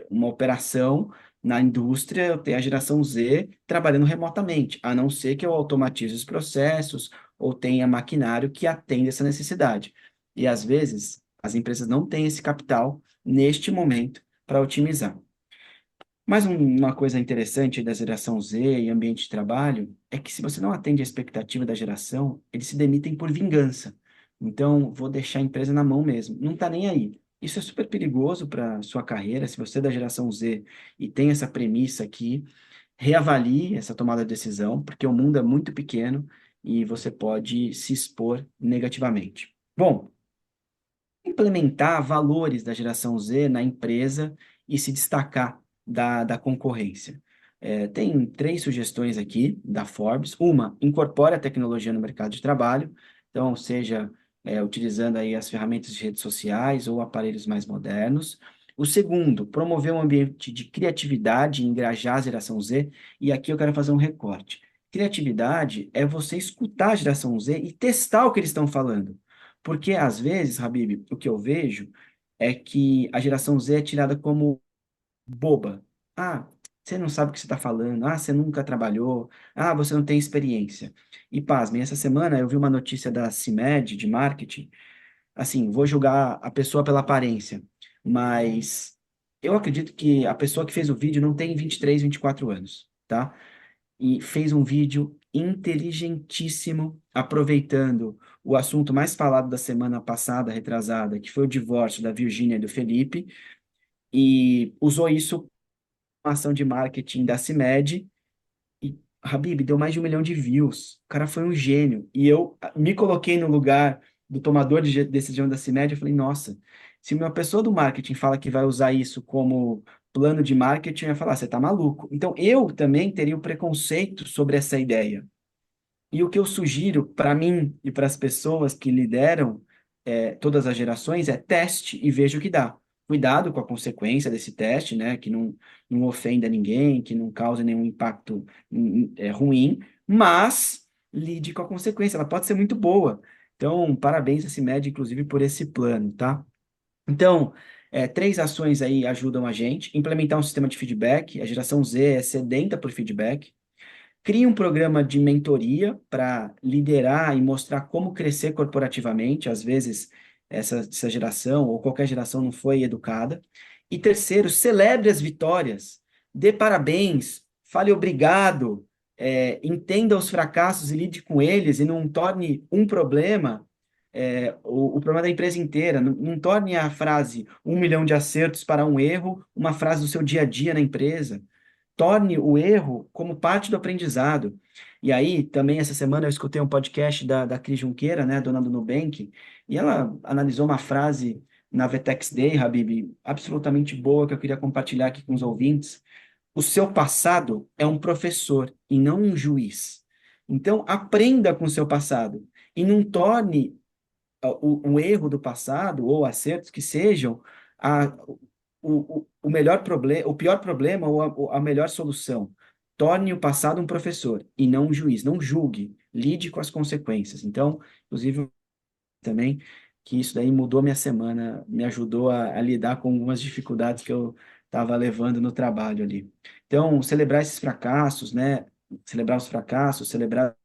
Uma operação na indústria, eu tenho a geração Z trabalhando remotamente, a não ser que eu automatize os processos ou tenha maquinário que atenda essa necessidade. E às vezes as empresas não têm esse capital neste momento para otimizar. Mas uma coisa interessante da geração Z e ambiente de trabalho é que se você não atende a expectativa da geração, eles se demitem por vingança. Então, vou deixar a empresa na mão mesmo. Não está nem aí. Isso é super perigoso para sua carreira. Se você é da geração Z e tem essa premissa aqui, reavalie essa tomada de decisão, porque o mundo é muito pequeno e você pode se expor negativamente. Bom, implementar valores da geração Z na empresa e se destacar da concorrência. Tem 3 sugestões aqui da Forbes. Uma, incorpore a tecnologia no mercado de trabalho, então, seja utilizando aí as ferramentas de redes sociais ou aparelhos mais modernos. O segundo, promover um ambiente de criatividade e engajar a geração Z. E aqui eu quero fazer um recorte. Criatividade é você escutar a geração Z e testar o que eles estão falando. Porque, às vezes, Habib, o que eu vejo é que a geração Z é tirada como boba. Ah, você não sabe o que você está falando. Ah, você nunca trabalhou. Ah, você não tem experiência. E, pasmem, essa semana eu vi uma notícia da CIMED, de marketing. Assim, vou julgar a pessoa pela aparência, mas eu acredito que a pessoa que fez o vídeo não tem 23, 24 anos, tá? E fez um vídeo inteligentíssimo, aproveitando o assunto mais falado da semana passada, retrasada, que foi o divórcio da Virgínia e do Felipe, e usou isso como ação de marketing da CIMED, e, Habib, deu mais de 1 milhão de views. O cara foi um gênio. E eu me coloquei no lugar do tomador de decisão da CIMED, eu falei, nossa, se uma pessoa do marketing fala que vai usar isso como plano de marketing, eu ia falar, você tá maluco. Então, eu também teria o preconceito sobre essa ideia. E o que eu sugiro para mim e para as pessoas que lideram todas as gerações é teste e veja o que dá. cuidado com a consequência desse teste, né? Que não ofenda ninguém, que não cause nenhum impacto ruim, mas lide com a consequência, ela pode ser muito boa. Então, parabéns a CIMED, inclusive, por esse plano, tá? Então, três ações aí ajudam a gente. Implementar um sistema de feedback. A geração Z é sedenta por feedback. Crie um programa de mentoria para liderar e mostrar como crescer corporativamente. Às vezes, essa geração ou qualquer geração não foi educada. E terceiro, celebre as vitórias. Dê parabéns, fale obrigado, entenda os fracassos e lide com eles e não torne um problema o problema da empresa inteira. Não torne a frase 1 milhão de acertos para um erro uma frase do seu dia a dia na empresa. Torne o erro como parte do aprendizado. E aí, também essa semana eu escutei um podcast da Cris Junqueira, né, dona do Nubank, e ela analisou uma frase na Vetex Day, Habib, absolutamente boa, que eu queria compartilhar aqui com os ouvintes. O seu passado é um professor e não um juiz. Então, aprenda com o seu passado e não torne o erro do passado ou acertos que sejam a, o melhor problema, o pior problema ou a melhor solução. Torne o passado um professor e não um juiz. Não julgue, lide com as consequências. Então, inclusive, também que isso daí mudou minha semana, me ajudou a lidar com algumas dificuldades que eu estava levando no trabalho ali. Então, celebrar esses fracassos, né? Celebrar os fracassos, celebrar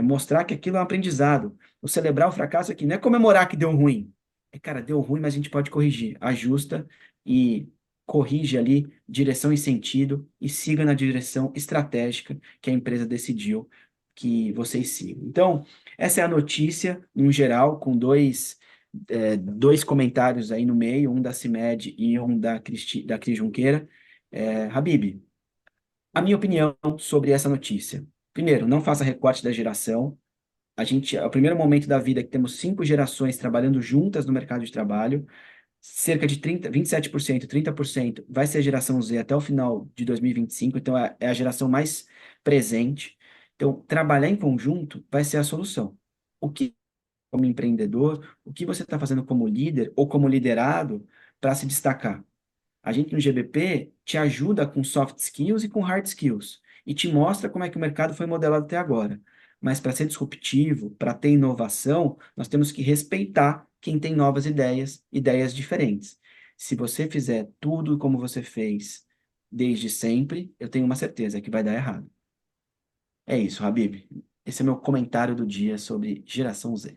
mostrar que aquilo é um aprendizado. O celebrar o fracasso aqui não é comemorar que deu ruim. Cara, deu ruim, mas a gente pode corrigir. Ajusta e corrige ali direção e sentido e siga na direção estratégica que a empresa decidiu que vocês sigam. Então, essa é a notícia, no geral, com dois comentários aí no meio, um da CIMED e um da Cris Junqueira. Habib, a minha opinião sobre essa notícia. Primeiro, não faça recorte da geração. É o primeiro momento da vida que temos 5 gerações trabalhando juntas no mercado de trabalho. Cerca de 27%, 30% vai ser a geração Z até o final de 2025, então é a geração mais presente. Então, trabalhar em conjunto vai ser a solução. O que, como empreendedor, o que você está fazendo como líder ou como liderado para se destacar? A gente no GBP te ajuda com soft skills e com hard skills e te mostra como é que o mercado foi modelado até agora. Mas para ser disruptivo, para ter inovação, nós temos que respeitar quem tem novas ideias, ideias diferentes. Se você fizer tudo como você fez desde sempre, eu tenho uma certeza que vai dar errado. É isso, Habib. Esse é meu comentário do dia sobre geração Z.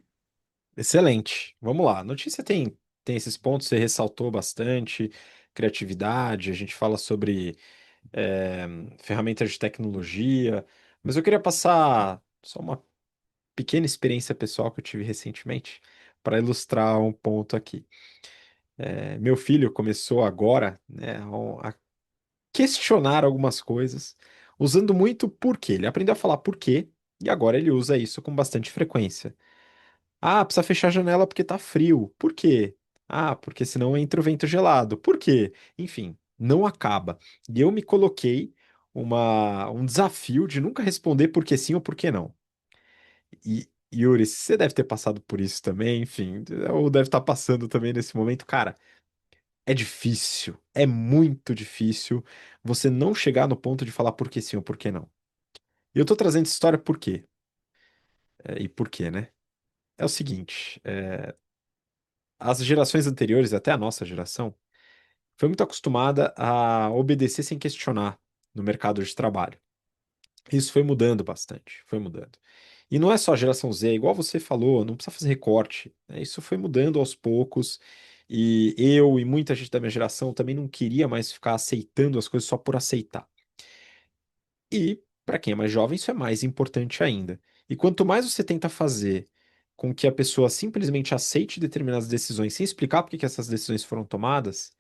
Excelente. Vamos lá. A notícia tem esses pontos, você ressaltou bastante, criatividade, a gente fala sobre é, ferramentas de tecnologia, mas eu queria passar só uma pequena experiência pessoal que eu tive recentemente para ilustrar um ponto aqui. Meu filho começou agora, né, a questionar algumas coisas, usando muito porquê. Ele aprendeu a falar porquê e agora ele usa isso com bastante frequência. Ah, precisa fechar a janela porque tá frio. Por quê? Ah, porque senão entra o vento gelado. Por quê? Enfim, não acaba. E eu me coloquei um desafio de nunca responder por que sim ou por que não. E, Yuri, você deve ter passado por isso também, enfim, ou deve estar passando também nesse momento. Cara, é difícil, é muito difícil você não chegar no ponto de falar por que sim ou por que não. E eu tô trazendo essa história por quê? E por quê, né? É o seguinte, as gerações anteriores, até a nossa geração, foi muito acostumada a obedecer sem questionar no mercado de trabalho. Isso foi mudando bastante, foi mudando. E não é só a geração Z, igual você falou, não precisa fazer recorte, né? Isso foi mudando aos poucos. E eu e muita gente da minha geração também não queria mais ficar aceitando as coisas só por aceitar. E, para quem é mais jovem, isso é mais importante ainda. E quanto mais você tenta fazer com que a pessoa simplesmente aceite determinadas decisões sem explicar por que que essas decisões foram tomadas,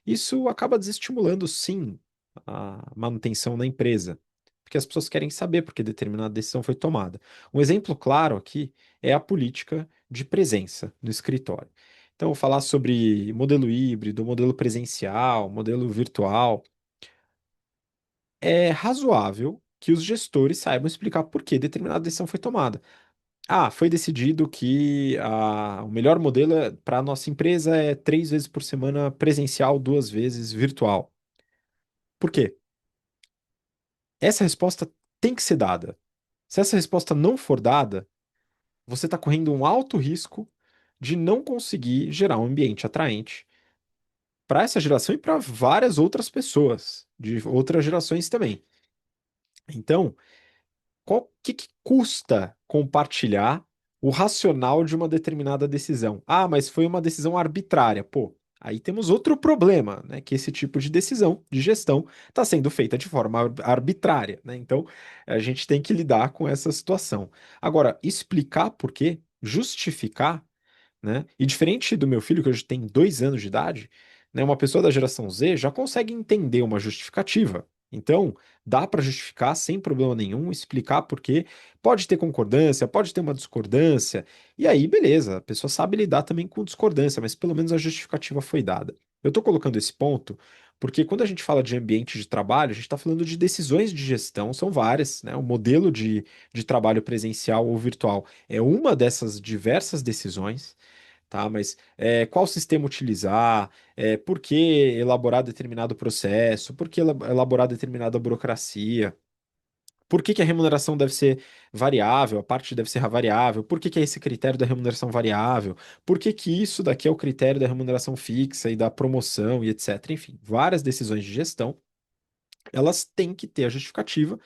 isso acaba desestimulando, sim, a manutenção da empresa. Porque as pessoas querem saber por que determinada decisão foi tomada. Um exemplo claro aqui é a política de presença no escritório. Então, falar sobre modelo híbrido, modelo presencial, modelo virtual é razoável que os gestores saibam explicar por que determinada decisão foi tomada. Foi decidido que o melhor modelo para a nossa empresa é 3 vezes por semana presencial, 2 vezes virtual. Por quê? Essa resposta tem que ser dada. Se essa resposta não for dada, você está correndo um alto risco de não conseguir gerar um ambiente atraente para essa geração e para várias outras pessoas de outras gerações também. Então, qual que custa compartilhar o racional de uma determinada decisão? Mas foi uma decisão arbitrária. Pô, aí temos outro problema, né? Que esse tipo de decisão de gestão está sendo feita de forma arbitrária, né? Então, a gente tem que lidar com essa situação. Agora, explicar por quê, justificar, né? E diferente do meu filho, que hoje tem 2 anos de idade, né? Uma pessoa da geração Z já consegue entender uma justificativa. Então, dá para justificar sem problema nenhum, explicar por quê. Pode ter concordância, pode ter uma discordância, e aí, beleza, a pessoa sabe lidar também com discordância, mas pelo menos a justificativa foi dada. Eu estou colocando esse ponto porque quando a gente fala de ambiente de trabalho, a gente está falando de decisões de gestão, são várias, né? O modelo de trabalho presencial ou virtual é uma dessas diversas decisões, tá? Mas qual sistema utilizar, por que elaborar determinado processo, por que elaborar determinada burocracia, por que que a remuneração deve ser variável, a parte deve ser variável, por que que é esse critério da remuneração variável, por que que isso daqui é o critério da remuneração fixa e da promoção e etc. Enfim, várias decisões de gestão, elas têm que ter a justificativa,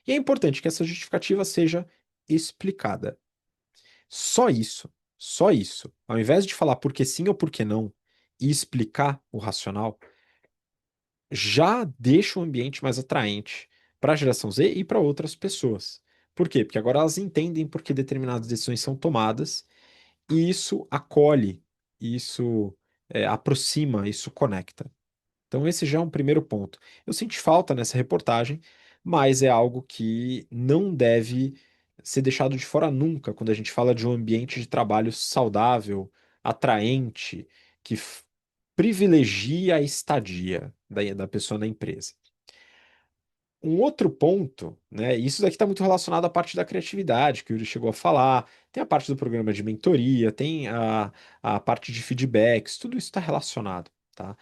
e é importante que essa justificativa seja explicada. Só isso, só isso. Ao invés de falar por que sim ou por que não e explicar o racional, já deixa o ambiente mais atraente para a geração Z e para outras pessoas. Por quê? Porque agora elas entendem por que determinadas decisões são tomadas e isso acolhe, isso aproxima, isso conecta. Então, esse já é um primeiro ponto. Eu senti falta nessa reportagem, mas é algo que não deve ser deixado de fora nunca quando a gente fala de um ambiente de trabalho saudável, atraente, que privilegia a estadia da pessoa na empresa. Um outro ponto, né? Isso daqui está muito relacionado à parte da criatividade, que o Yuri chegou a falar. Tem a parte do programa de mentoria, tem a parte de feedbacks, tudo isso está relacionado, tá?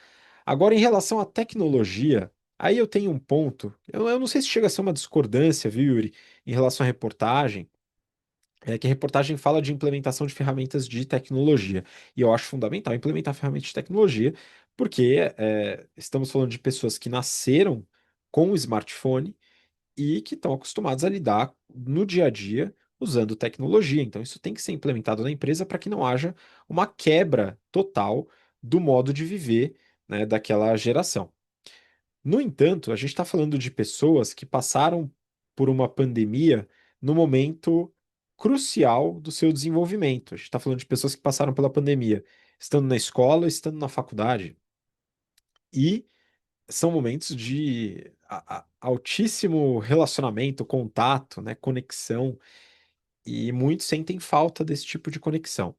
Agora, em relação à tecnologia, aí eu tenho um ponto. Eu não sei se chega a ser uma discordância, viu, Yuri, em relação à reportagem. É que a reportagem fala de implementação de ferramentas de tecnologia. E eu acho fundamental implementar ferramentas de tecnologia, porque estamos falando de pessoas que nasceram com o smartphone e que estão acostumados a lidar no dia a dia usando tecnologia. Então, isso tem que ser implementado na empresa para que não haja uma quebra total do modo de viver, né, daquela geração. No entanto, a gente está falando de pessoas que passaram por uma pandemia no momento crucial do seu desenvolvimento. A gente está falando de pessoas que passaram pela pandemia estando na escola, estando na faculdade. E são momentos de altíssimo relacionamento, contato, né, conexão, e muitos sentem falta desse tipo de conexão.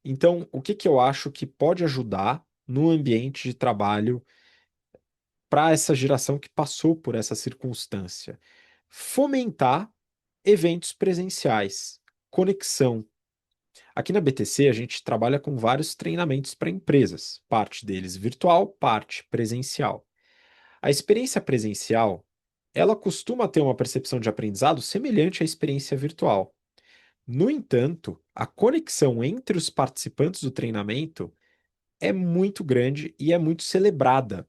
Então, o que que eu acho que pode ajudar no ambiente de trabalho para essa geração que passou por essa circunstância? Fomentar eventos presenciais, conexão. Aqui na BTC, a gente trabalha com vários treinamentos para empresas, parte deles virtual, parte presencial. A experiência presencial, ela costuma ter uma percepção de aprendizado semelhante à experiência virtual. No entanto, a conexão entre os participantes do treinamento é muito grande e é muito celebrada.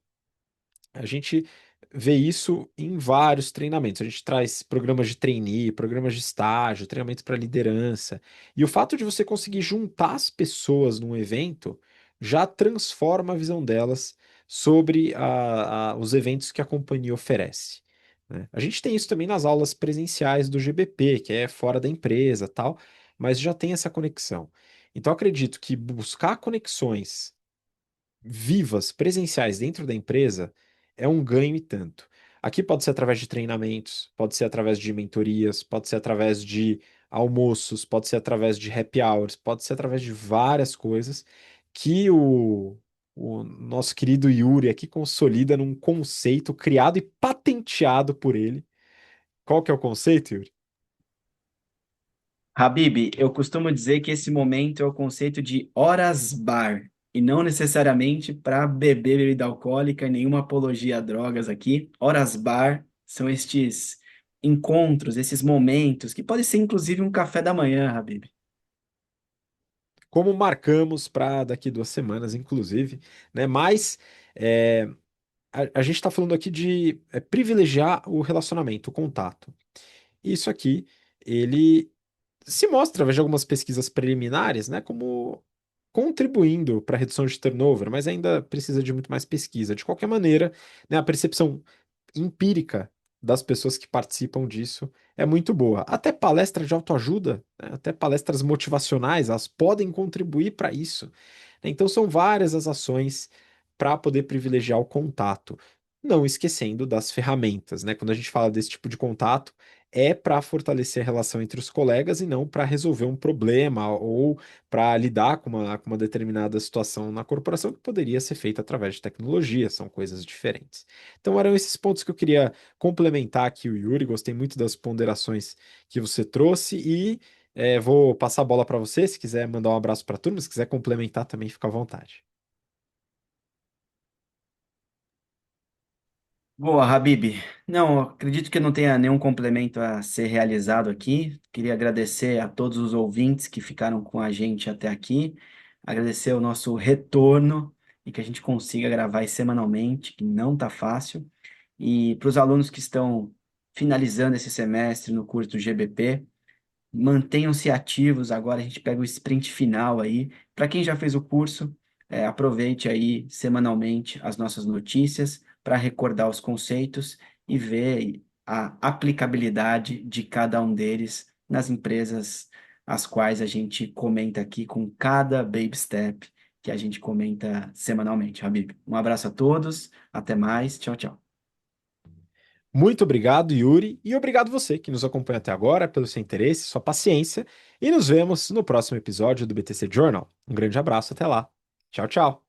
A gente vê isso em vários treinamentos. A gente traz programas de trainee, programas de estágio, treinamentos para liderança. E o fato de você conseguir juntar as pessoas num evento já transforma a visão delas sobre os eventos que a companhia oferece, né? A gente tem isso também nas aulas presenciais do GBP, que é fora da empresa, tal, mas já tem essa conexão. Então, eu acredito que buscar conexões vivas, presenciais dentro da empresa, é um ganho e tanto. Aqui pode ser através de treinamentos, pode ser através de mentorias, pode ser através de almoços, pode ser através de happy hours, pode ser através de várias coisas que o nosso querido Yuri aqui consolida num conceito criado e patenteado por ele. Qual que é o conceito, Yuri? Habib, eu costumo dizer que esse momento é o conceito de horas bar, e não necessariamente para beber bebida alcoólica e nenhuma apologia a drogas aqui. Horas bar são estes encontros, esses momentos, que pode ser inclusive um café da manhã, Habib. Como marcamos para daqui 2 semanas, inclusive, né? Mas é, a gente está falando aqui de privilegiar o relacionamento, o contato. Isso aqui, ele se mostra, veja algumas pesquisas preliminares, né, como contribuindo para a redução de turnover, mas ainda precisa de muito mais pesquisa. De qualquer maneira, né, a percepção empírica das pessoas que participam disso é muito boa. Até palestra de autoajuda, né, até palestras motivacionais, elas podem contribuir para isso. Então, são várias as ações para poder privilegiar o contato. Não esquecendo das ferramentas, né? Quando a gente fala desse tipo de contato, é para fortalecer a relação entre os colegas e não para resolver um problema ou para lidar com uma determinada situação na corporação que poderia ser feita através de tecnologia, são coisas diferentes. Então, eram esses pontos que eu queria complementar aqui o Yuri. Gostei muito das ponderações que você trouxe e vou passar a bola para você. Se quiser mandar um abraço para a turma, se quiser complementar também, fica à vontade. Boa, Habib. Não, acredito que não tenha nenhum complemento a ser realizado aqui. Queria agradecer a todos os ouvintes que ficaram com a gente até aqui, agradecer o nosso retorno e que a gente consiga gravar aí semanalmente, que não tá fácil. E para os alunos que estão finalizando esse semestre no curso do GBP, mantenham-se ativos. Agora a gente pega o sprint final aí. Para quem já fez o curso, aproveite aí semanalmente as nossas notícias para recordar os conceitos e ver a aplicabilidade de cada um deles nas empresas as quais a gente comenta aqui com cada baby step que a gente comenta semanalmente, Habib. Um abraço a todos, até mais, tchau, tchau. Muito obrigado, Yuri, e obrigado você que nos acompanha até agora, pelo seu interesse, sua paciência, e nos vemos no próximo episódio do BTC Journal. Um grande abraço, até lá. Tchau, tchau.